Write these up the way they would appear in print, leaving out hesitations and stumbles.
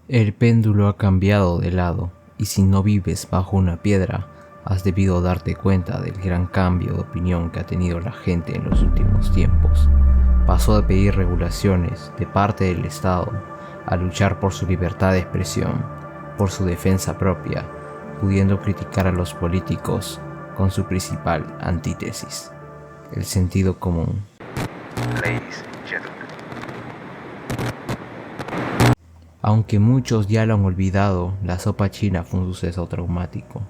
El péndulo ha cambiado de lado, y si no vives bajo una piedra, has debido darte cuenta del gran cambio de opinión que ha tenido la gente en los últimos tiempos. Pasó de pedir regulaciones de parte del Estado a luchar por su libertad de expresión, por su defensa propia, pudiendo criticar a los políticos con su principal antítesis, el sentido común. Ladies and gentlemen. Aunque muchos ya lo han olvidado, la sopa china fue un suceso traumático,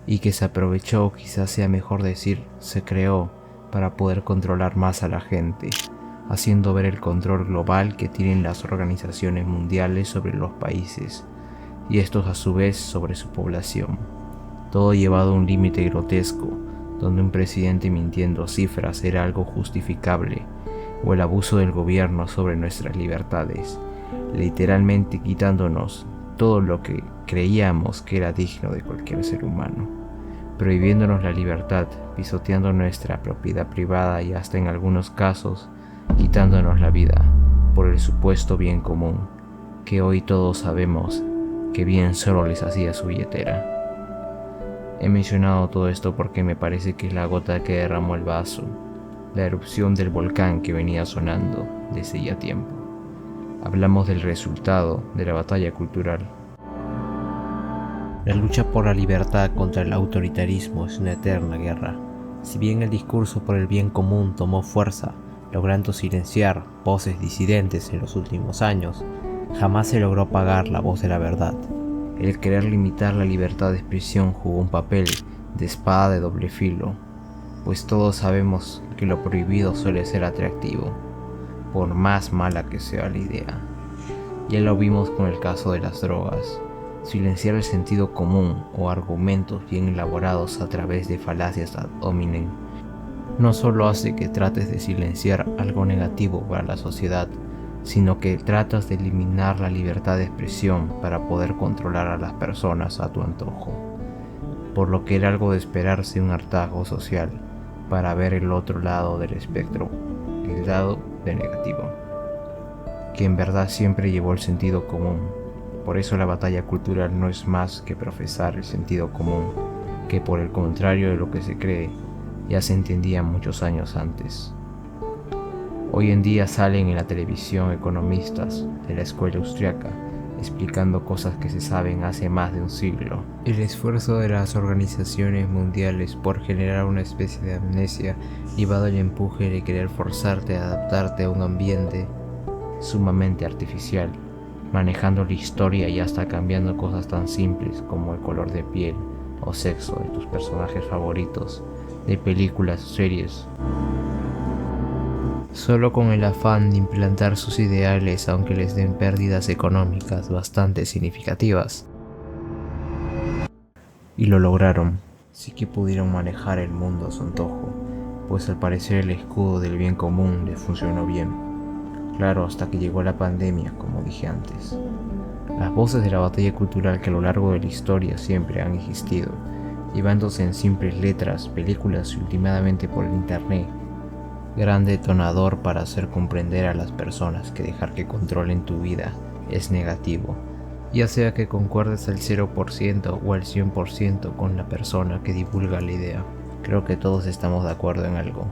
y que se aprovechó, quizás sea mejor decir, se creó para poder controlar más a la gente, haciendo ver el control global que tienen las organizaciones mundiales sobre los países, y estos a su vez sobre su población. Todo llevado a un límite grotesco, donde un presidente mintiendo cifras era algo justificable, o el abuso del gobierno sobre nuestras libertades, literalmente quitándonos todo lo que creíamos que era digno de cualquier ser humano, prohibiéndonos la libertad, pisoteando nuestra propiedad privada y hasta en algunos casos quitándonos la vida por el supuesto bien común, que hoy todos sabemos que bien solo les hacía su billetera. He mencionado todo esto porque me parece que es la gota que derramó el vaso, la erupción del volcán que venía sonando desde ya tiempo. Hablamos del resultado de la batalla cultural. La lucha por la libertad contra el autoritarismo es una eterna guerra. Si bien el discurso por el bien común tomó fuerza, logrando silenciar voces disidentes en los últimos años, jamás se logró apagar la voz de la verdad. El querer limitar la libertad de expresión jugó un papel de espada de doble filo, pues todos sabemos que lo prohibido suele ser atractivo, por más mala que sea la idea. Ya lo vimos con el caso de las drogas. Silenciar el sentido común o argumentos bien elaborados a través de falacias ad hominem no solo hace que trates de silenciar algo negativo para la sociedad, sino que tratas de eliminar la libertad de expresión para poder controlar a las personas a tu antojo, por lo que era algo de esperarse un hartazgo social para ver el otro lado del espectro, el lado de negativo, que en verdad siempre llevó el sentido común. Por eso la batalla cultural no es más que profesar el sentido común, que por el contrario de lo que se cree, ya se entendía muchos años antes. Hoy en día salen en la televisión economistas de la escuela austriaca explicando cosas que se saben hace más de un siglo. El esfuerzo de las organizaciones mundiales por generar una especie de amnesia llevado al empuje de querer forzarte a adaptarte a un ambiente sumamente artificial, manejando la historia y hasta cambiando cosas tan simples como el color de piel o sexo de tus personajes favoritos de películas o series, solo con el afán de implantar sus ideales, aunque les den pérdidas económicas bastante significativas. Y lo lograron, sí que pudieron manejar el mundo a su antojo, pues al parecer el escudo del bien común les funcionó bien. Claro, hasta que llegó la pandemia, como dije antes. Las voces de la batalla cultural que a lo largo de la historia siempre han existido, llevándose en simples letras, películas y últimamente por el internet, gran detonador para hacer comprender a las personas que dejar que controlen tu vida es negativo, ya sea que concuerdes al 0% o al 100% con la persona que divulga la idea. Creo que todos estamos de acuerdo en algo.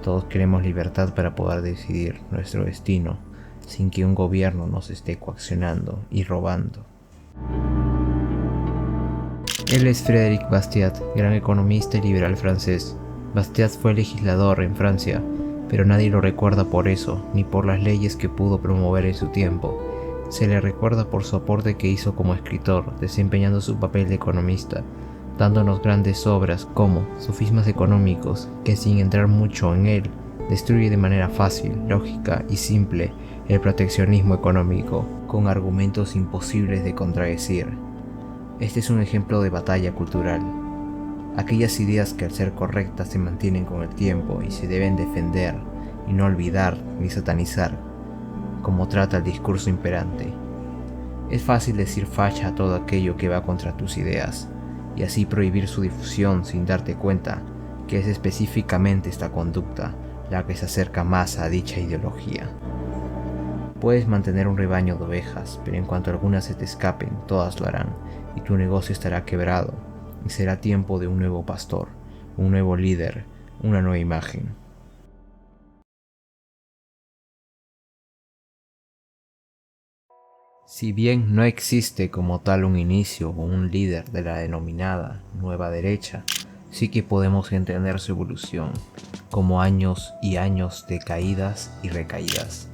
Todos queremos libertad para poder decidir nuestro destino sin que un gobierno nos esté coaccionando y robando. Él es Frédéric Bastiat, gran economista y liberal francés. Bastiat fue legislador en Francia, pero nadie lo recuerda por eso, ni por las leyes que pudo promover en su tiempo. Se le recuerda por su aporte que hizo como escritor, desempeñando su papel de economista, dándonos grandes obras como Sofismas económicos, que sin entrar mucho en él, destruye de manera fácil, lógica y simple el proteccionismo económico, con argumentos imposibles de contradecir. Este es un ejemplo de batalla cultural. Aquellas ideas que al ser correctas se mantienen con el tiempo y se deben defender y no olvidar ni satanizar, como trata el discurso imperante. Es fácil decir facha a todo aquello que va contra tus ideas y así prohibir su difusión sin darte cuenta que es específicamente esta conducta la que se acerca más a dicha ideología. Puedes mantener un rebaño de ovejas, pero en cuanto algunas se te escapen, todas lo harán, y tu negocio estará quebrado, y será tiempo de un nuevo pastor, un nuevo líder, una nueva imagen. Si bien no existe como tal un inicio o un líder de la denominada nueva derecha, sí que podemos entender su evolución, como años y años de caídas y recaídas.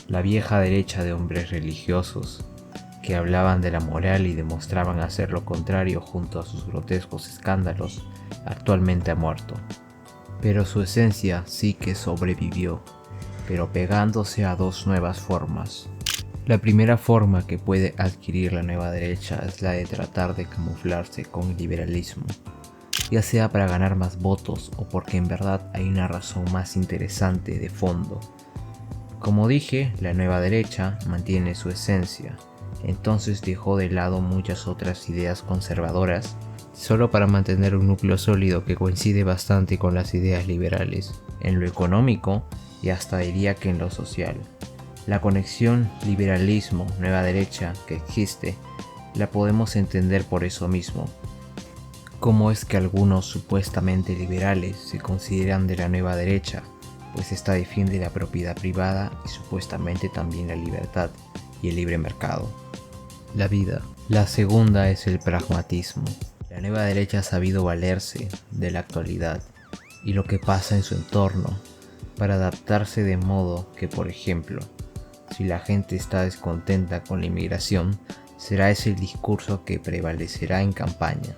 La vieja derecha de hombres religiosos, que hablaban de la moral y demostraban hacer lo contrario junto a sus grotescos escándalos, actualmente ha muerto. Pero su esencia sí que sobrevivió, pero pegándose a dos nuevas formas. La primera forma que puede adquirir la nueva derecha es la de tratar de camuflarse con el liberalismo, ya sea para ganar más votos o porque en verdad hay una razón más interesante de fondo. Como dije, la nueva derecha mantiene su esencia, entonces dejó de lado muchas otras ideas conservadoras, solo para mantener un núcleo sólido que coincide bastante con las ideas liberales, en lo económico y hasta diría que en lo social. La conexión liberalismo-nueva derecha que existe, la podemos entender por eso mismo. ¿Cómo es que algunos supuestamente liberales se consideran de la nueva derecha? Pues esta defiende la propiedad privada y supuestamente también la libertad y el libre mercado. La vida. La segunda es el pragmatismo. La nueva derecha ha sabido valerse de la actualidad y lo que pasa en su entorno para adaptarse de modo que, por ejemplo, si la gente está descontenta con la inmigración, será ese el discurso que prevalecerá en campaña,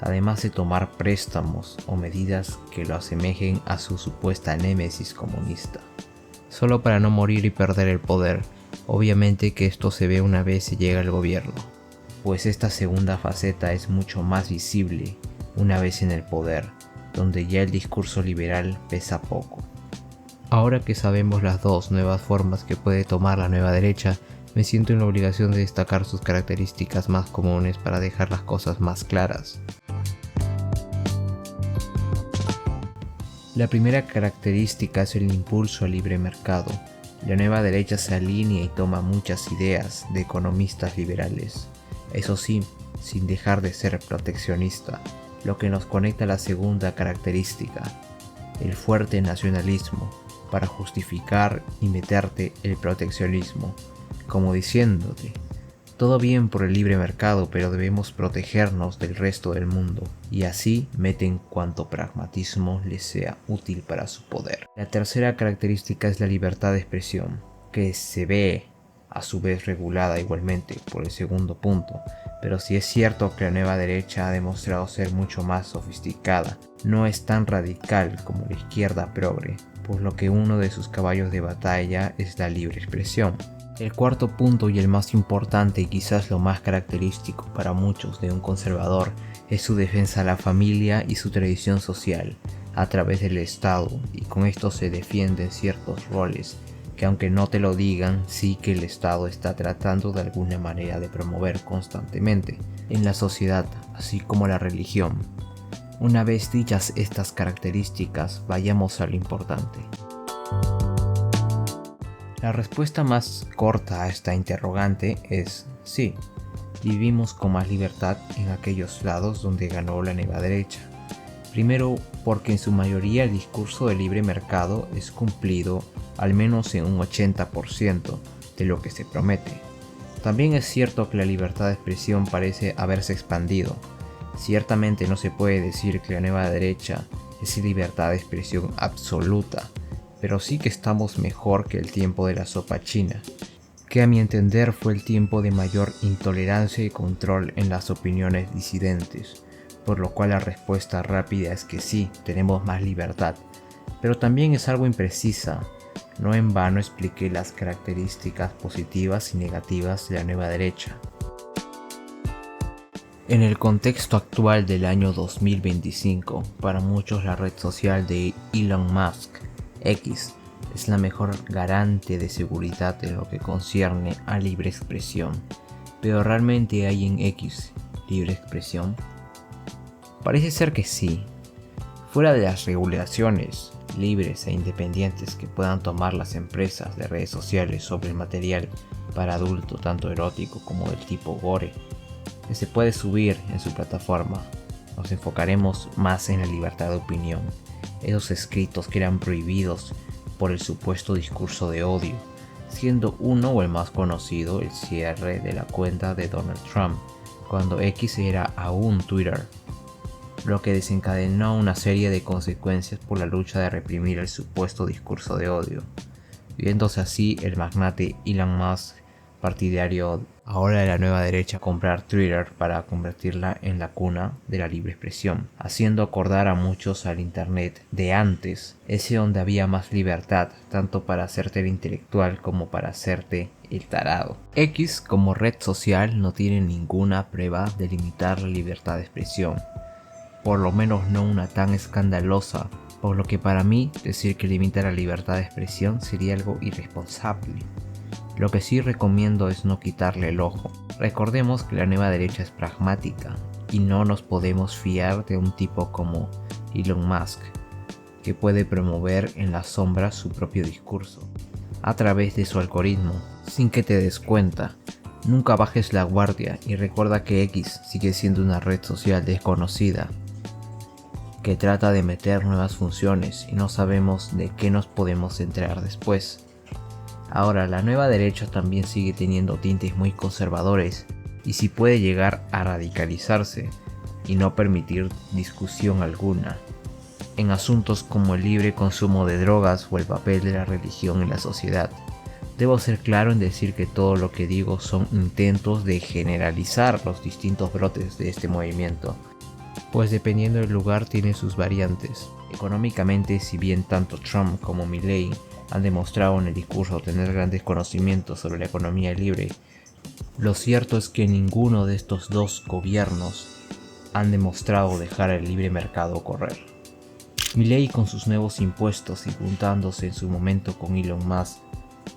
además de tomar préstamos o medidas que lo asemejen a su supuesta némesis comunista, solo para no morir y perder el poder. Obviamente que esto se ve una vez se llega al gobierno, pues esta segunda faceta es mucho más visible una vez en el poder, donde ya el discurso liberal pesa poco. Ahora que sabemos las dos nuevas formas que puede tomar la nueva derecha, me siento en la obligación de destacar sus características más comunes para dejar las cosas más claras. La primera característica es el impulso al libre mercado. La nueva derecha se alinea y toma muchas ideas de economistas liberales, eso sí, sin dejar de ser proteccionista, lo que nos conecta a la segunda característica, el fuerte nacionalismo, para justificar y meterte el proteccionismo, como diciéndote, todo bien por el libre mercado, pero debemos protegernos del resto del mundo, y así meten cuanto pragmatismo les sea útil para su poder. La tercera característica es la libertad de expresión, que se ve a su vez regulada igualmente por el segundo punto, pero sí es cierto que la nueva derecha ha demostrado ser mucho más sofisticada, no es tan radical como la izquierda progre, por lo que uno de sus caballos de batalla es la libre expresión. El cuarto punto y el más importante y quizás lo más característico para muchos de un conservador es su defensa a la familia y su tradición social a través del Estado, y con esto se defienden ciertos roles que aunque no te lo digan, sí que el Estado está tratando de alguna manera de promover constantemente en la sociedad, así como la religión. Una vez dichas estas características, vayamos a lo importante. La respuesta más corta a esta interrogante es sí, vivimos con más libertad en aquellos lados donde ganó la nueva derecha. Primero, porque en su mayoría el discurso del libre mercado es cumplido al menos en un 80% de lo que se promete. También es cierto que la libertad de expresión parece haberse expandido. Ciertamente no se puede decir que la nueva derecha es libertad de expresión absoluta, pero sí que estamos mejor que el tiempo de la sopa china, que a mi entender fue el tiempo de mayor intolerancia y control en las opiniones disidentes, por lo cual la respuesta rápida es que sí, tenemos más libertad, pero también es algo imprecisa. No en vano expliqué las características positivas y negativas de la nueva derecha. En el contexto actual del año 2025, para muchos la red social de Elon Musk, X, es la mejor garante de seguridad en lo que concierne a libre expresión. ¿Pero realmente hay en X libre expresión? Parece ser que sí. Fuera de las regulaciones, libres e independientes que puedan tomar las empresas de redes sociales sobre el material para adulto tanto erótico como del tipo gore que se puede subir en su plataforma. Nos enfocaremos más en la libertad de opinión, esos escritos que eran prohibidos por el supuesto discurso de odio, siendo uno o el más conocido el cierre de la cuenta de Donald Trump, cuando X era aún Twitter, lo que desencadenó una serie de consecuencias por la lucha de reprimir el supuesto discurso de odio, viéndose así el magnate Elon Musk, partidario ahora de la nueva derecha, comprar Twitter para convertirla en la cuna de la libre expresión, haciendo acordar a muchos al internet de antes, ese donde había más libertad, tanto para hacerte el intelectual como para hacerte el tarado. X como red social no tiene ninguna prueba de limitar la libertad de expresión, por lo menos no una tan escandalosa, por lo que para mí decir que limita la libertad de expresión sería algo irresponsable. Lo que sí recomiendo es no quitarle el ojo. Recordemos que la nueva derecha es pragmática y no nos podemos fiar de un tipo como Elon Musk, que puede promover en la sombra su propio discurso a través de su algoritmo, sin que te des cuenta. Nunca bajes la guardia y recuerda que X sigue siendo una red social desconocida, que trata de meter nuevas funciones y no sabemos de qué nos podemos enterar después. Ahora, la nueva derecha también sigue teniendo tintes muy conservadores y sí puede llegar a radicalizarse y no permitir discusión alguna en asuntos como el libre consumo de drogas o el papel de la religión en la sociedad. Debo ser claro en decir que todo lo que digo son intentos de generalizar los distintos brotes de este movimiento, pues dependiendo del lugar tiene sus variantes. Económicamente, si bien tanto Trump como Milei han demostrado en el discurso tener grandes conocimientos sobre la economía libre, lo cierto es que ninguno de estos dos gobiernos han demostrado dejar el libre mercado correr. Milei, con sus nuevos impuestos y juntándose en su momento con Elon Musk,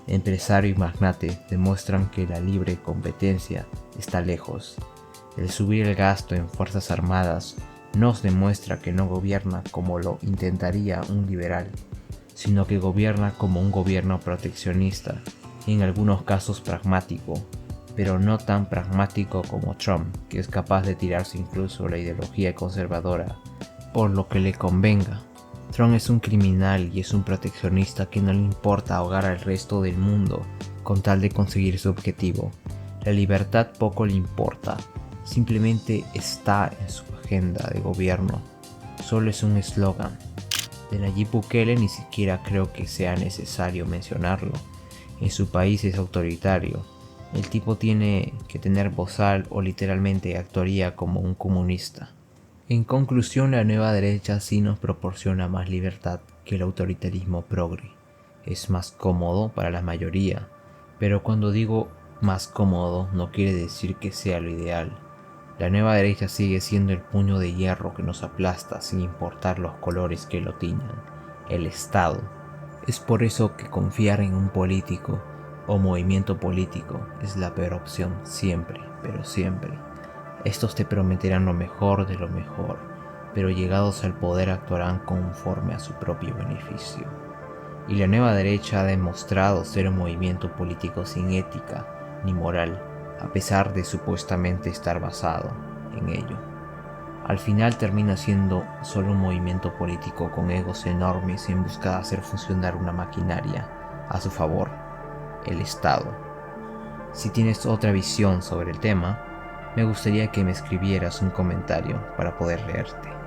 empresario y magnate, demuestran que la libre competencia está lejos. El subir el gasto en fuerzas armadas nos demuestra que no gobierna como lo intentaría un liberal, sino que gobierna como un gobierno proteccionista y en algunos casos pragmático, pero no tan pragmático como Trump, que es capaz de tirarse incluso la ideología conservadora por lo que le convenga. Trump es un criminal y es un proteccionista que no le importa ahogar al resto del mundo con tal de conseguir su objetivo. La libertad poco le importa, simplemente está en su agenda de gobierno, solo es un eslogan. De Nayib Bukele ni siquiera creo que sea necesario mencionarlo. En su país es autoritario. El tipo tiene que tener bozal o literalmente actuaría como un comunista. En conclusión, la nueva derecha sí nos proporciona más libertad que el autoritarismo progre. Es más cómodo para la mayoría, pero cuando digo más cómodo no quiere decir que sea lo ideal. La nueva derecha sigue siendo el puño de hierro que nos aplasta sin importar los colores que lo tiñan, el Estado. Es por eso que confiar en un político o movimiento político es la peor opción siempre, pero siempre. Estos te prometerán lo mejor de lo mejor, pero llegados al poder actuarán conforme a su propio beneficio. Y la nueva derecha ha demostrado ser un movimiento político sin ética ni moral, a pesar de supuestamente estar basado en ello. Al final termina siendo solo un movimiento político con egos enormes en busca de hacer funcionar una maquinaria a su favor, el Estado. Si tienes otra visión sobre el tema, me gustaría que me escribieras un comentario para poder leerte.